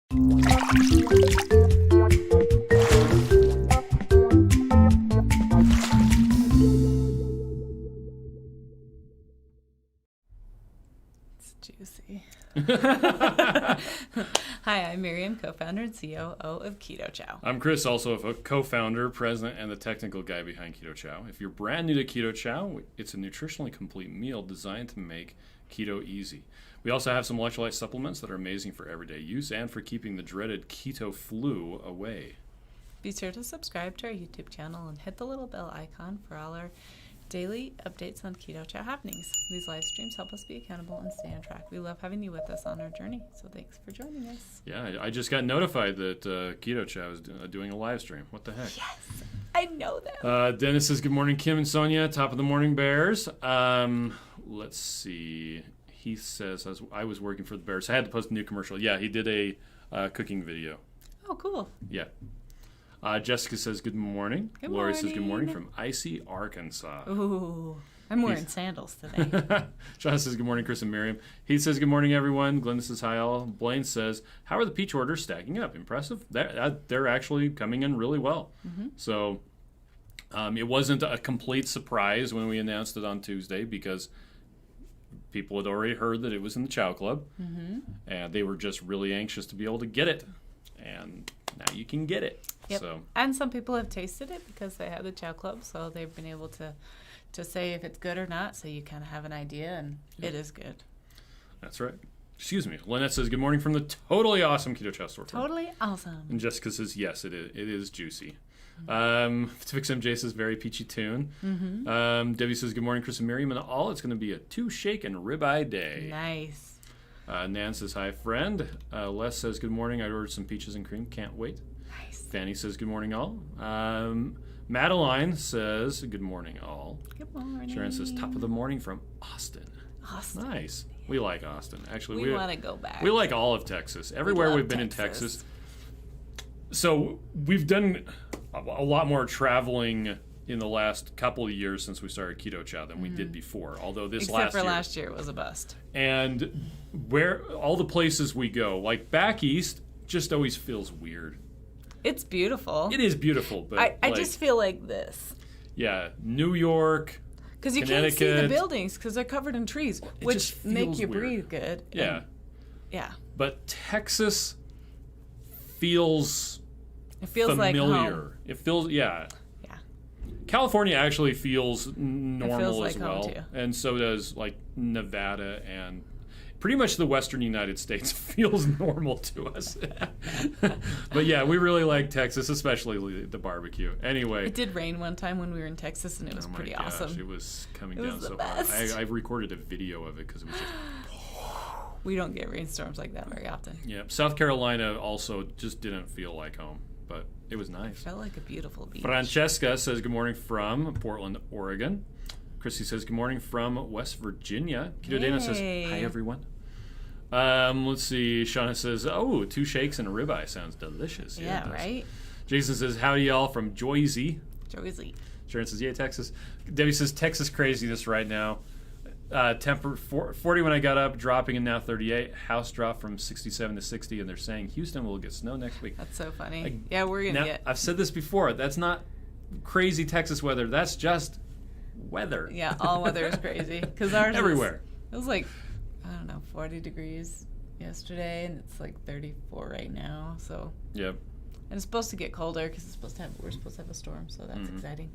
It's juicy. Hi, I'm Miriam, co-founder and COO of Keto Chow. I'm Chris, also a co-founder, president, and the technical guy behind Keto Chow. If you're brand new to Keto Chow, it's a nutritionally complete meal designed to make keto easy. We also have some electrolyte supplements that are amazing for everyday use and for keeping the dreaded keto flu away. Be sure to subscribe to our YouTube channel and hit the little bell icon for all our daily updates on Keto Chow happenings. These live streams help us be accountable and stay on track. We love having you with us on our journey, so thanks for joining us. Yeah, I just got notified that Keto Chow is doing a live stream. What the heck? Yes, I know that. Dennis says, good morning, Kim and Sonia, top of the morning bears. Let's see. He says, I was working for the Bears. I had to post a new commercial. Yeah, he did a cooking video. Oh, cool. Yeah. Jessica says, good morning. Good Lori morning. says, good morning from icy Arkansas. Ooh, I'm wearing sandals today. John says, good morning, Chris and Miriam. He says, good morning, everyone. Glenda says, hi, all. Blaine says, how are the peach orders stacking up? Impressive. They're actually coming in really well. Mm-hmm. So it wasn't a complete surprise when we announced it on Tuesday because people had already heard that it was in the Chow Club. Mm-hmm. And they were just really anxious to be able to get it. And now you can get it. Yep. So. And some people have tasted it because they have the Chow Club, so they've been able to say if it's good or not, so you kind of have an idea, and It is good. That's right. Excuse me. Lynette says, good morning from the totally awesome Keto Chow store. Totally awesome. And Jessica says, yes, it is. It is juicy. Pacific MJ says, very peachy tune. Mm-hmm. Debbie says, good morning, Chris and Miriam, and all. It's going to be a 2-shake and ribeye day. Nice. Nan says, hi, friend. Les says, good morning. I ordered some peaches and cream. Can't wait. Nice. Fanny says, good morning, all. Madeline says, good morning, all. Good morning. Sharon says, top of the morning from Austin. Austin. Nice. We like Austin. Actually, we want to go back. We like all of Texas. Everywhere we've been in Texas. So we've done a lot more traveling in the last couple of years since we started Keto Chow than we did before. Although Except for last year was a bust. And where all the places we go, like back east, just always feels weird. It's beautiful. It is beautiful, but I just feel like this. Yeah, New York, because you can't see the buildings because they're covered in trees, which make you breathe good. Yeah. Yeah. But Texas feels familiar. Like home. It feels, yeah. California actually feels normal as well. And so does like Nevada, and pretty much the western United States feels normal to us. But yeah, we really like Texas, especially the barbecue. Anyway. It did rain one time when we were in Texas, and it was pretty awesome. It was coming down so hard. I recorded a video of it because it was just... We don't get rainstorms like that very often. Yeah, South Carolina also just didn't feel like home, but it was nice. It felt like a beautiful beach. Francesca says good morning from Portland, Oregon. Chrissy says good morning from West Virginia. Keto Dana says hi, everyone. Let's see. Shauna says, 2 shakes and a ribeye sounds delicious. Yeah, right? Jason says, howdy y'all from Joyzy. Joyzy. Sharon says, yay, Texas. Debbie says, Texas craziness right now. Temper 40 when I got up, dropping, and now 38. House dropped from 67 to 60, and they're saying Houston will get snow next week. That's so funny. We're going to get... I've said this before. That's not crazy Texas weather. That's just weather. Yeah, all weather is crazy. Because ours everywhere. It was like, 40 degrees yesterday, and it's like 34 right now. So. Yep. And it's supposed to get colder because we're supposed to have a storm, so that's exciting.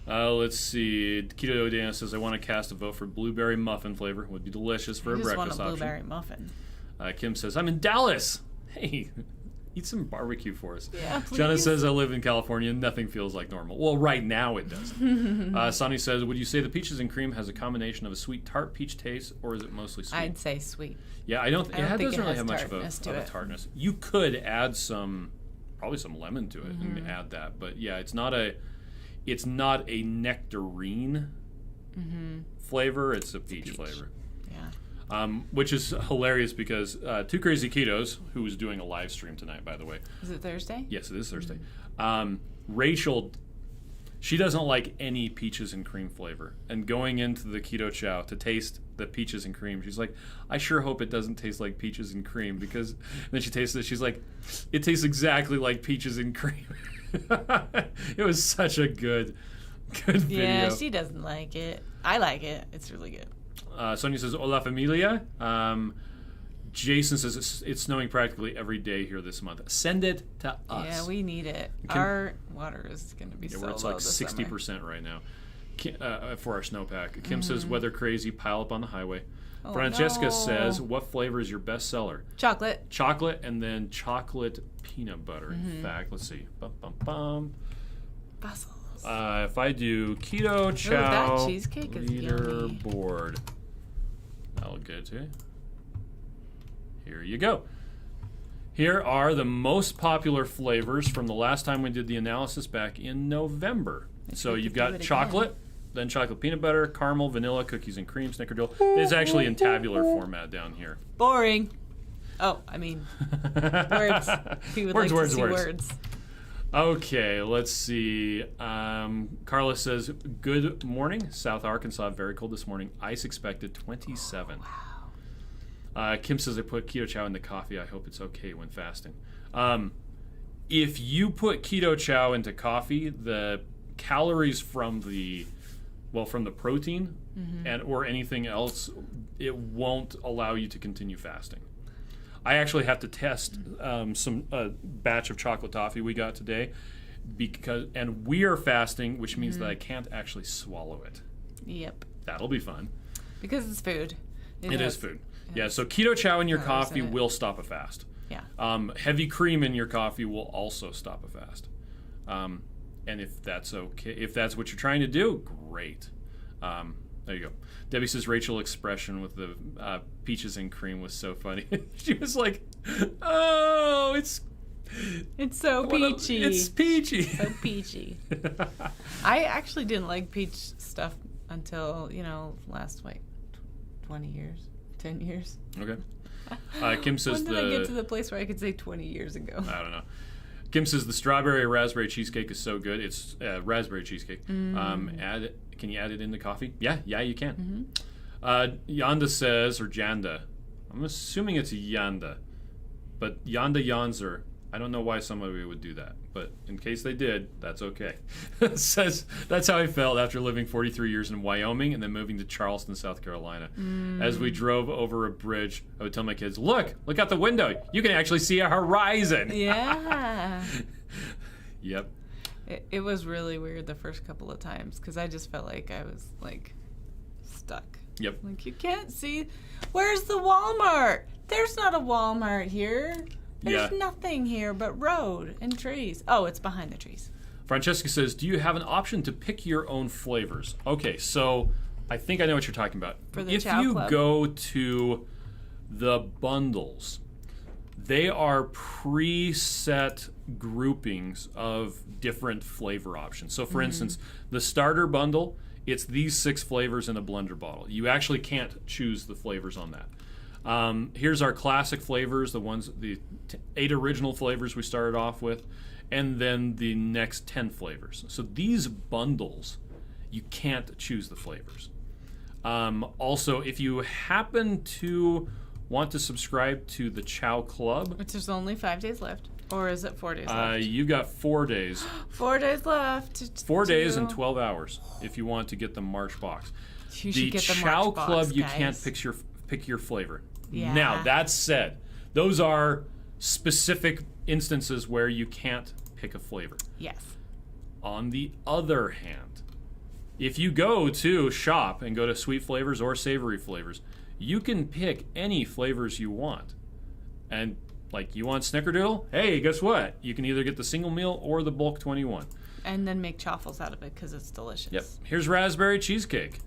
Let's see. Keto Dana says, I want to cast a vote for blueberry muffin flavor. Would be delicious for a breakfast option. I just want a blueberry muffin. Kim says, I'm in Dallas. Hey, eat some barbecue for us. Yeah, please. Jenna says, I live in California. Nothing feels like normal. Well, right now it doesn't. Sonny says, would you say the peaches and cream has a combination of a sweet tart peach taste, or is it mostly sweet? I'd say sweet. Yeah, I don't think it doesn't really have much of a tartness. You could add probably some lemon to it and add that. But yeah, it's not a nectarine flavor. It's a peach flavor. Yeah. Which is hilarious because Two Crazy Ketos, who is doing a live stream tonight, by the way. Is it Thursday? Yes, it is Thursday. Rachel She doesn't like any peaches and cream flavor. And going into the Keto Chow to taste the peaches and cream, she's like, I sure hope it doesn't taste like peaches and cream, because and then she tastes it, she's like, it tastes exactly like peaches and cream. It was such a good video. Yeah, she doesn't like it. I like it. It's really good. Sonia says, Hola familia. Jason says it's snowing practically every day here this month. Send it to us. Yeah, we need it. Our water is going to be so low it's like this 60% summer. right now for our snowpack. Kim says, weather crazy, pile up on the highway. Oh, Francesca no. says, what flavor is your best seller? Chocolate. Chocolate and then chocolate peanut butter. In fact, let's see. Bum, bum, bum. Brussels. If I do Keto Chow that cheesecake is yummy. leaderboard, that'll get to you. Here you go. Here are the most popular flavors from the last time we did the analysis back in November. So you've got chocolate, then chocolate peanut butter, caramel, vanilla, cookies and cream, snickerdoodle. It's actually in tabular format down here. Boring. Oh, I mean, words. If you would like to see words. Okay, let's see. Carla says, good morning. South Arkansas, very cold this morning. Ice expected 27. Wow. Kim says, I put Keto Chow in the coffee. I hope it's okay when fasting. If you put Keto Chow into coffee, the calories from the protein and or anything else, it won't allow you to continue fasting. I actually have to test some batch of chocolate toffee we got today, and we are fasting, which means that I can't actually swallow it. Yep. That'll be fun. Because it's food. It is food. Yeah, so Keto Chow in your coffee will stop a fast. Yeah. Heavy cream in your coffee will also stop a fast. And if that's okay, if that's what you're trying to do, great. There you go. Debbie says Rachel expression with the peaches and cream was so funny. She was like, "Oh, it's so peachy. It's peachy. So peachy." I actually didn't like peach stuff until last 20 years, 10 years. Okay. Kim says when did I get to the place where I could say 20 years ago? I don't know. Kim says the strawberry raspberry cheesecake is so good. It's raspberry cheesecake. Can you add it in the coffee? Yeah, you can. Yanda says, or Janda, I'm assuming it's Yanda, but Yanda Yanzer, I don't know why somebody would do that, but in case they did, that's okay. Says, that's how I felt after living 43 years in Wyoming and then moving to Charleston, South Carolina. As we drove over a bridge, I would tell my kids, look out the window. You can actually see a horizon. Yeah. Yep. It was really weird the first couple of times because I just felt like I was stuck. Yep. You can't see. Where's the Walmart? There's not a Walmart here. There's nothing here but road and trees. Oh, it's behind the trees. Francesca says, do you have an option to pick your own flavors? Okay, so I think I know what you're talking about. For the if Chow you Club? go to the bundles, they are preset groupings of different flavor options. So for instance, the starter bundle, it's these 6 flavors in a blender bottle. You actually can't choose the flavors on that. Here's our classic flavors, the 8 original flavors we started off with, and then the next 10 flavors. So these bundles, you can't choose the flavors. Also, if you happen to want to subscribe to the Chow Club, which is only 5 days left, or is it 4 days left? you got 4 days. 4 days left. 4 days and 12 hours if you want to get the March box. You should get the Chow March box, Club, you guys. can't pick your flavor. Yeah. Now, that said, those are specific instances where you can't pick a flavor. Yes. On the other hand, if you go to shop and go to sweet flavors or savory flavors, you can pick any flavors you want. And you want snickerdoodle? Hey, guess what? You can either get the single meal or the bulk 21. And then make chaffles out of it because it's delicious. Yep. Here's raspberry cheesecake.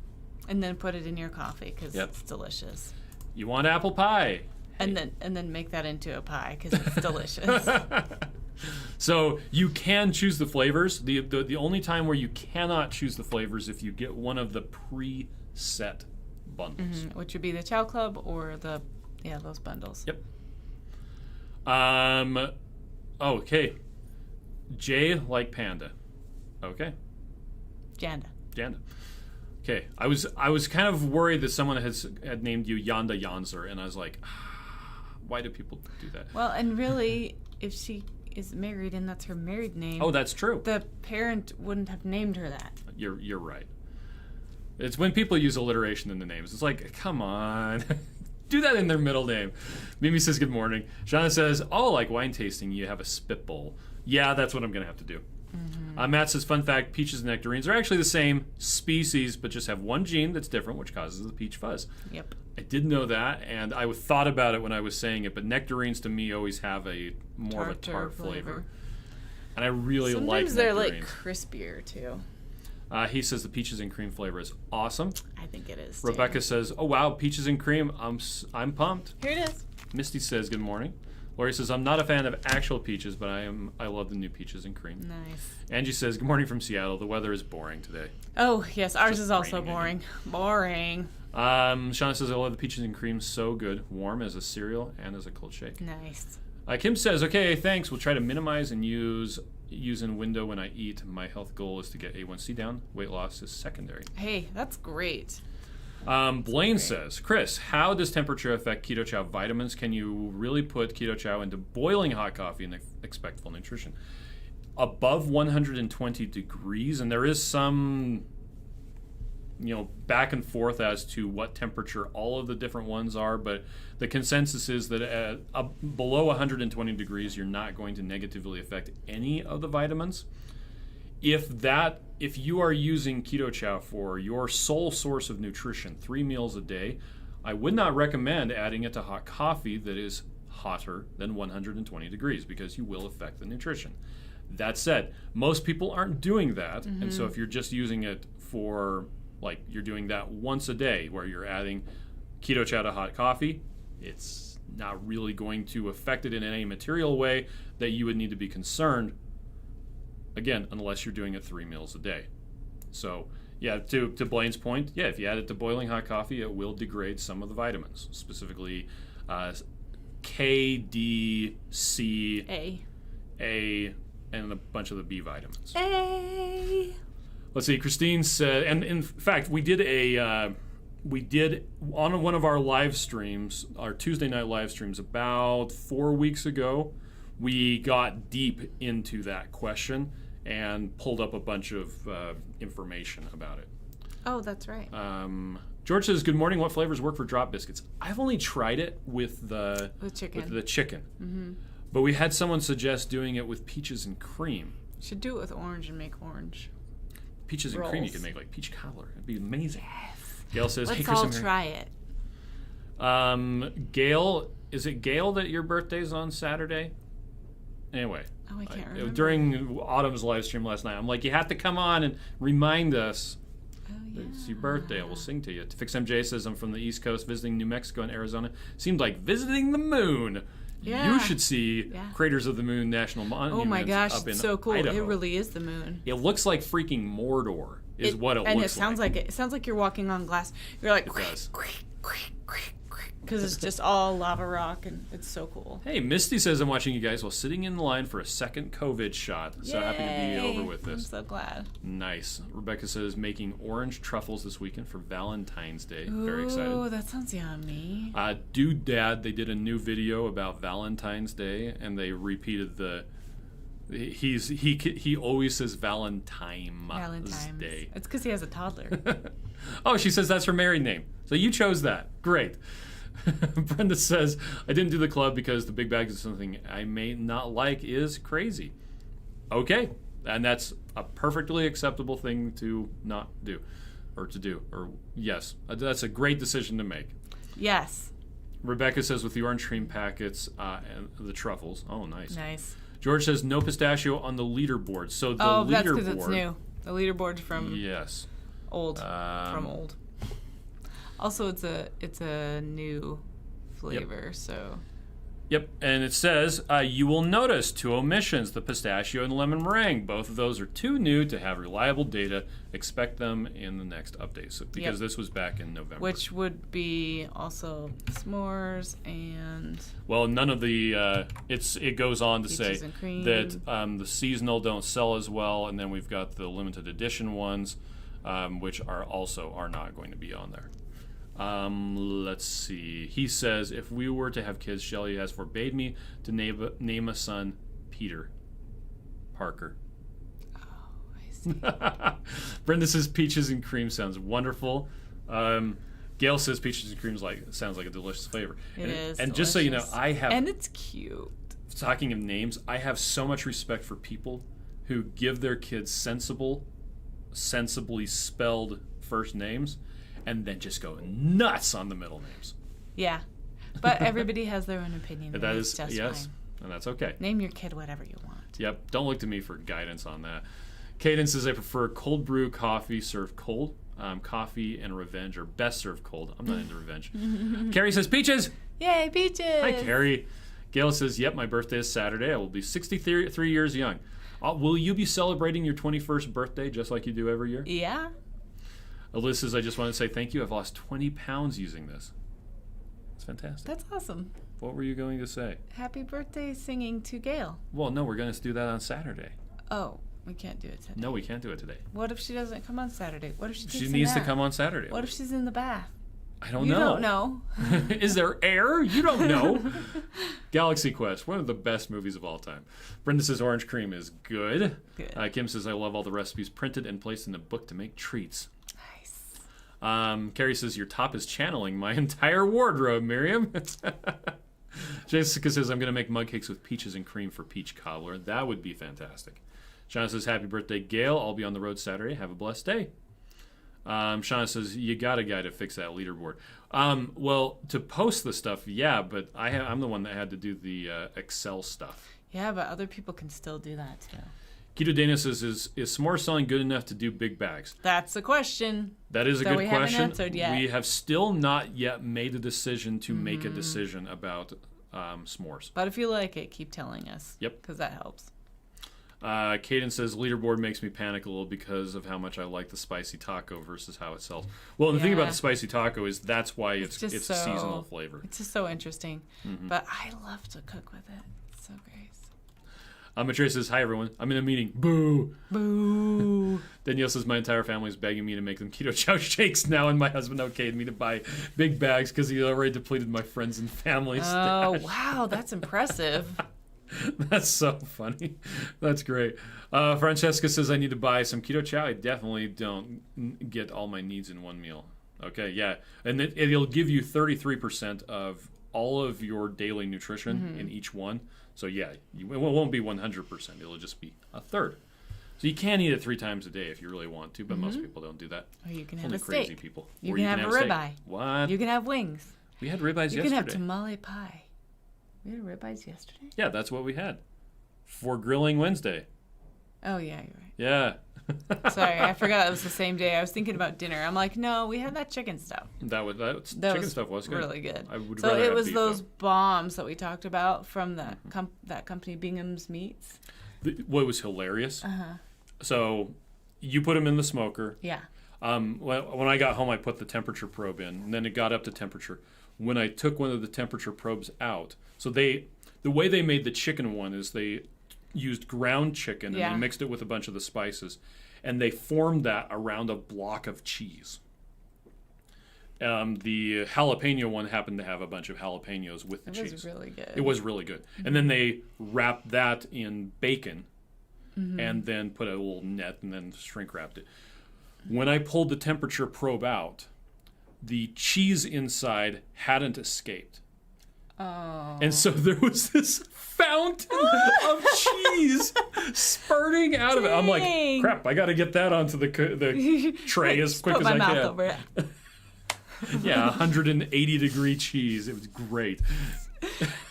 And then put it in your coffee because it's delicious. You want apple pie? And then make that into a pie because it's delicious. So you can choose the flavors. The only time where you cannot choose the flavors if you get one of the preset bundles, which would be the Chow Club or those bundles. Yep. Okay. Jay like panda. Okay. Janda. Janda. Okay, I was kind of worried that someone had named you Yanda Yanzer, and I was like, why do people do that? Well, and really, if she is married and that's her married name, Oh, that's true. the parent wouldn't have named her that. You're right. It's when people use alliteration in the names. It's like, come on. Do that in their middle name. Mimi says, good morning. Shauna says, oh, like wine tasting, you have a spit bowl. Yeah, that's what I'm going to have to do. Mm-hmm. Matt says, fun fact, peaches and nectarines are actually the same species, but just have one gene that's different, which causes the peach fuzz. Yep. I did know that, and I thought about it when I was saying it, but nectarines to me always have more of a tart flavor. And I really like nectarines. Sometimes they're like crispier, too. He says the peaches and cream flavor is awesome. I think it is, Rebecca too. says, oh, wow, peaches and cream. I'm pumped. Here it is. Misty says, good morning. Lori says, I'm not a fan of actual peaches, but I love the new peaches and cream. Nice. Angie says, good morning from Seattle. The weather is boring today. Oh, yes. Ours Just is also raining. boring. Boring. Shauna says, I love the peaches and cream. So good. Warm as a cereal and as a cold shake. Nice. Kim says, okay, thanks. We'll try to minimize and use in window when I eat. My health goal is to get A1C down. Weight loss is secondary. Hey, that's great. Blaine says, Chris, how does temperature affect Keto Chow vitamins? Can you really put Keto Chow into boiling hot coffee and expect full nutrition? Above 120 degrees, and there is some back and forth as to what temperature all of the different ones are, but the consensus is that below 120 degrees, you're not going to negatively affect any of the vitamins. If you are using Keto Chow for your sole source of nutrition, 3 meals a day, I would not recommend adding it to hot coffee that is hotter than 120 degrees because you will affect the nutrition. That said, most people aren't doing that, and so if you're just using it for, like, you're doing that once a day where you're adding Keto Chow to hot coffee, it's not really going to affect it in any material way that you would need to be concerned. Again, unless you're doing it 3 meals a day. So, yeah, to Blaine's point, yeah, if you add it to boiling hot coffee, it will degrade some of the vitamins, specifically K, D, C, A, and a bunch of the B vitamins. A. Let's see, Christine said, and in fact, we did on one of our live streams, our Tuesday night live streams, about 4 weeks ago, we got deep into that question and pulled up a bunch of information about it. Oh, that's right. George says, good morning. What flavors work for drop biscuits? I've only tried it with the chicken. Mm-hmm. But we had someone suggest doing it with peaches and cream. Should do it with orange and make orange. Peaches rolls. And cream, you can make like peach cobbler. It'd be amazing. Yes. Gail says, let's hey, Chris all and try it. Gail, is it Gail that your birthday's on Saturday? Anyway. Oh, I can't remember. During Autumn's live stream last night, I'm like, you have to come on and remind us. Oh, yeah. It's your birthday. We'll sing to you. Fix MJ says, I'm from the East Coast visiting New Mexico and Arizona. Seemed like visiting the moon. Yeah. You should see Craters of the Moon National Monument. Oh my gosh, up in it's so cool. Idaho. It really is the moon. It looks like freaking Mordor is what it looks like. And it sounds like it. It sounds like you're walking on glass. You're like, it does. because it's just all lava rock, and it's so cool. Hey, Misty says, I'm watching you guys while sitting in line for a second COVID shot. So happy to be over with this. I'm so glad. Nice. Rebecca says, making orange truffles this weekend for Valentine's Day. Very excited. Oh, that sounds yummy. Dude Dad, they did a new video about Valentine's Day, and they repeated he always says Valentine's Day. It's because he has a toddler. Oh, she says that's her married name. So you chose that. Great. Brenda says, I didn't do the club because the big bags of something I may not like is crazy. Okay. And that's a perfectly acceptable thing to not do. Or to do. Or yes. That's a great decision to make. Yes. Rebecca says with the orange cream packets and the truffles. Oh, nice. Nice. George says no pistachio on the leaderboard. So the leaderboard. That's because it's new. The leaderboard's from old. From old. Also, it's a new flavor, so Yep, and it says, you will notice 2 omissions, the pistachio and lemon meringue. Both of those are too new to have reliable data. Expect them in the next update. So, because this was back in November. Which would be also s'mores and... Well, none of the... it goes on to say that the seasonal don't sell as well, and then we've got the limited edition ones, which are not going to be on there. Let's see. He says, if we were to have kids, Shelley has forbade me to name a son Peter Parker. Oh, I see. Brenda says peaches and cream sounds wonderful. Gail says peaches and cream sounds like a delicious flavor. It is And delicious. just so you know, I have... And it's cute. Talking of names, I have so much respect for people who give their kids sensibly spelled first names and then just go nuts on the middle names. Yeah. But everybody has their own opinion. That is, just yes, fine. and that's okay. Name your kid whatever you want. Yep, don't look to me for guidance on that. Caden says, I prefer cold brew coffee served cold. Coffee and Revenge are best served cold. I'm not into Revenge. Carrie says, peaches! Yay, peaches! Hi, Carrie. Gail says, yep, my birthday is Saturday. I will be 63 years young. Will you be celebrating your 21st birthday just like you do every year? Yeah. Alyssa says, I just want to say thank you. I've lost 20 pounds using this. It's fantastic. That's awesome. What were you going to say? Happy birthday singing to Gail. Well, no, we're going to do that on Saturday. Oh, we can't do it today. No, we can't do it today. What if she doesn't come on Saturday? What if she takes She a needs to nap? come on Saturday. What if she's in the bath? I don't You know. don't know. Is there air? You don't know. Galaxy Quest, one of the best movies of all time. Brenda says orange cream is good. Good. Kim says I love all the recipes printed and placed in a book to make treats. Nice. Carrie says your top is channeling my entire wardrobe, Miriam. Jessica says I'm going to make mug cakes with peaches and cream for peach cobbler. That would be fantastic. Shauna says happy birthday, Gail. I'll be on the road Saturday. Have a blessed day. Shauna says, you got a guy to fix that leaderboard. Well, to post the stuff, yeah, but I'm the one that had to do the Excel stuff. Yeah, but other people can still do that too. Keto Dana says, is s'more selling good enough to do big bags? That's the question. That is a So good we haven't question. answered yet. We have still not yet made a decision to make a decision about s'mores. But if you like it, keep telling us. Yep. Because that helps. Caden says, leaderboard makes me panic a little because of how much I like the spicy taco versus how it sells. Well, the thing about the spicy taco is that's why it's a seasonal flavor. It's just so interesting. But I love to cook with it. It's so great. Matray says, hi, everyone. I'm in a meeting. Boo. Boo. Danielle says, my entire family is begging me to make them Keto Chow shakes now, and my husband okayed me to buy big bags because he already depleted my friends and family stash. Oh, wow. That's impressive. That's so funny. That's great. Francesca says, I need to buy some Keto Chow. I definitely don't get all my needs in one meal. Okay, yeah. And it'll give you 33% of all of your daily nutrition in each one. So, yeah, it won't be 100%. It'll just be a third. So you can eat it 3 times a day if you really want to, but most people don't do that. Or you can Only have a crazy steak. people. You Or can have a steak. ribeye. What? You can have wings. We had ribeyes yesterday. You can have tamale pie. We had ribeyes yesterday? Yeah, that's what we had for Grilling Wednesday. Oh, yeah, you're right. Yeah. Sorry, I forgot it was the same day. I was thinking about dinner. I'm like, no, we had that chicken stuff. That chicken stuff was good. Really good. I would so rather it have was beef, those though. bombs that we talked about from that company, Bingham's Meats. What was hilarious? So you put them in the smoker. Yeah. When I got home, I put the temperature probe in, and then it got up to temperature. When I took one of the temperature probes out, so the way they made the chicken one is they used ground chicken and they mixed it with a bunch of the spices, and they formed that around a block of cheese. The jalapeno one happened to have a bunch of jalapenos with the cheese. It was really good. It was really good. And then they wrapped that in bacon and then put a little net and then shrink wrapped it. When I pulled the temperature probe out, the cheese inside hadn't escaped. Oh. And so there was this fountain of cheese spurting out of it. I'm like, crap, I got to get that onto the tray as quick as I can. Put my mouth over it. Yeah, 180-degree cheese. It was great.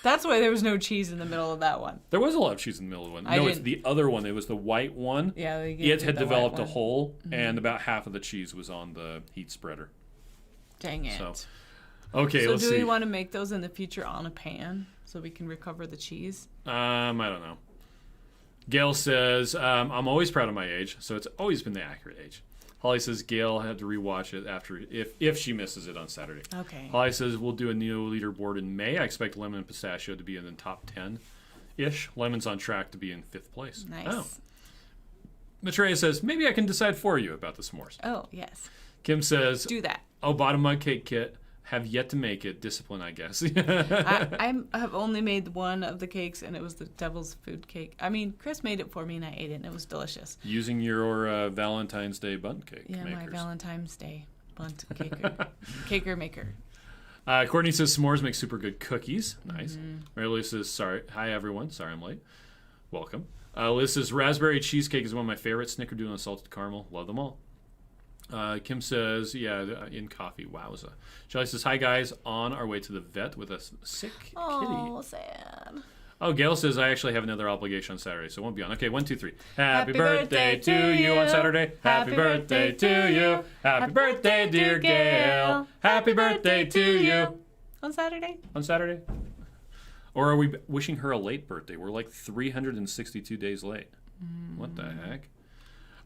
That's why there was no cheese in the middle of that one. There was a lot of cheese in the middle of the one. It's the other one. It was the white one. Yeah, it had developed a hole, and about half of the cheese was on the heat spreader. Dang it. So, okay, so let's see. do we want to make those in the future on a pan? so we can recover the cheese? I don't know. Gail says, I'm always proud of my age, so it's always been the accurate age. Holly says Gail had to rewatch it after if she misses it on Saturday. Okay. Holly says we'll do a new leaderboard in May. I expect lemon and pistachio to be in the top 10-ish. Lemon's on track to be in 5th place. Nice. Oh. Matreya says, maybe I can decide for you about the s'mores. Oh, yes. Kim says, Do that. oh, bought a mug cake kit. Have yet to make it. Discipline, I guess. I have only made one of the cakes, and it was the devil's food cake. I mean, Chris made it for me, and I ate it, and it was delicious. Using your Valentine's Day bundt cake makers. My Valentine's Day bundt caker maker. Courtney says s'mores make super good cookies. Nice. Mary Liz says, sorry. Hi, everyone. Sorry I'm late. Welcome. Liz says, raspberry cheesecake is one of my favorites. Snickerdoodle and salted caramel. Love them all. Kim says, in coffee. Wowza. Shelly says, hi, guys. On our way to the vet with a sick kitty. Oh, sad. Oh, Gail says, I actually have another obligation on Saturday, so it won't be on. Okay, 1, 2, 3. Happy birthday to you on Saturday. Happy birthday to you. Happy birthday, dear Gail. Happy birthday to you. On Saturday? On Saturday. Or are we wishing her a late birthday? We're like 362 days late. What the heck?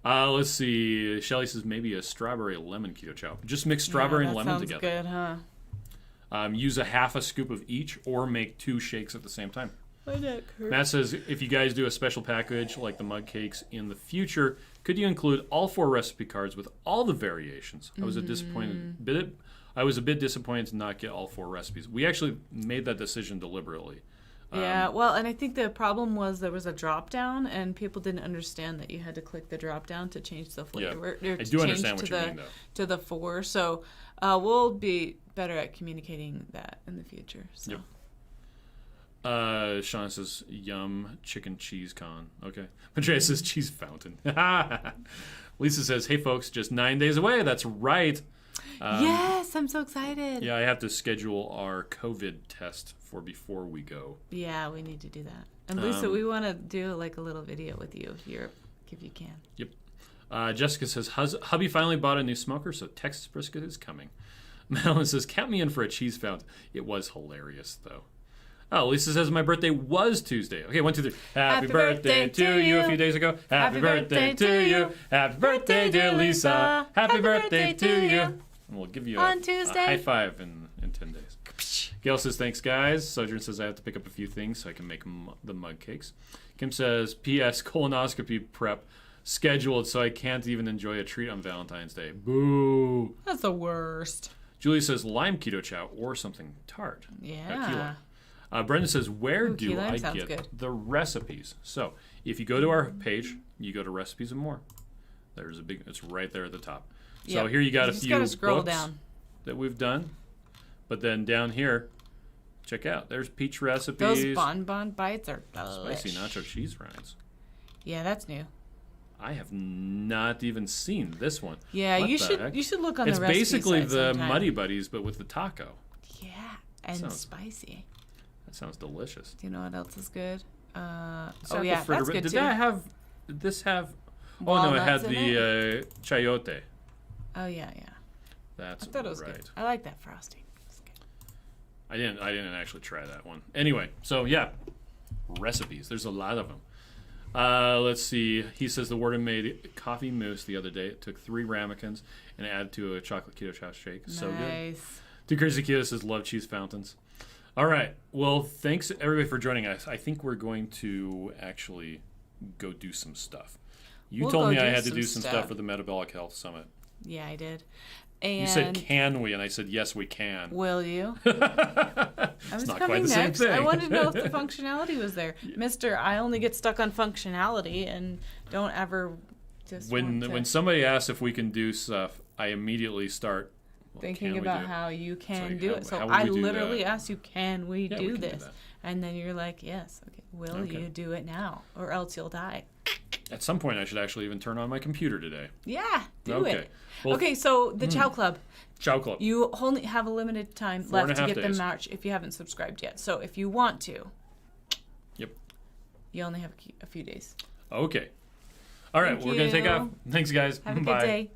Let's see. Shelly says maybe a strawberry lemon keto chow. Just mix strawberry and lemon together. That sounds good, huh? Use a half a scoop of each or make 2 shakes at the same time. My neck hurts. Matt says, if you guys do a special package like the mug cakes in the future, could you include all 4 recipe cards with all the variations? I was a bit disappointed to not get all 4 recipes. We actually made that decision deliberately. Yeah, well, and I think the problem was there was a drop down, and people didn't understand that you had to click the drop down to change the flavor. Yeah, I do understand what you mean, though. To the 4, so we'll be better at communicating that in the future. So. Yep. Sean says, yum, chicken cheese con. Okay. Matreya says, cheese fountain. Lisa says, hey, folks, just 9 days away. That's right. Yes, I'm so excited. Yeah, I have to schedule our COVID test for before we go. Yeah, we need to do that. And Lisa, we want to do like a little video with you here if you can. Yep. Jessica says, hubby finally bought a new smoker, so Texas brisket is coming. Madeline says, count me in for a cheese fountain. It was hilarious, though. Oh, Lisa says my birthday was Tuesday. Okay, 1, 2, 3. Happy birthday to you a few days ago. Happy birthday to you. Happy birthday, dear Lisa. Happy birthday to you. And we'll give you a high five in 10 days. Gail says, thanks, guys. Sojourn says, I have to pick up a few things so I can make the mug cakes. Kim says, P.S. colonoscopy prep scheduled so I can't even enjoy a treat on Valentine's Day. Boo. That's the worst. Julie says, lime keto chow or something tart. Yeah. Brendan says, where do I get get the recipes? So if you go to our page, you go to recipes and more. There's it's right there at the top. So here you got a few books down that we've done. But then down here, check out. There's peach recipes. Those bonbon bites are spicy nacho cheese rinds. Yeah, that's new. I have not even seen this one. Yeah, you should look on the recipe It's basically site the sometime. Muddy Buddies, but with the taco. Yeah, and spicy. That sounds delicious. Do you know what else is good? That's good Did too. Did this have? Walnuts it had in the chayote. Oh yeah. That's I thought it was right. good. I like that frosting. It's good. I didn't actually try that one. Anyway, so yeah, recipes. There's a lot of them. Let's see. He says the warden made coffee mousse the other day. It took 3 ramekins and added to a chocolate keto chow shake. So good. Nice. Too Crazy Keto says love cheese fountains. All right. Well, thanks everybody for joining us. I think we're going to actually go do some stuff. You told me I had to do some stuff for the Metabolic Health Summit. Yeah, I did. And you said, can we? And I said, yes, we can. Will you? It's not quite the same thing. I wanted to know if the functionality was there. Mister, I only get stuck on functionality and don't ever just When somebody asks if we can do stuff, I immediately start thinking about how you can do it. So I literally asked you, can we do this? And then you're like, yes. Okay. Will you do it now? Or else you'll die. At some point, I should actually even turn on my computer today. Yeah, do it. Well, okay, so the Chow Club. Chow Club. You only have a limited time left to get the match if you haven't subscribed yet. So if you want to. Yep. You only have a few days. Okay. All right, we're going to take off. Thanks, guys. Have a good day.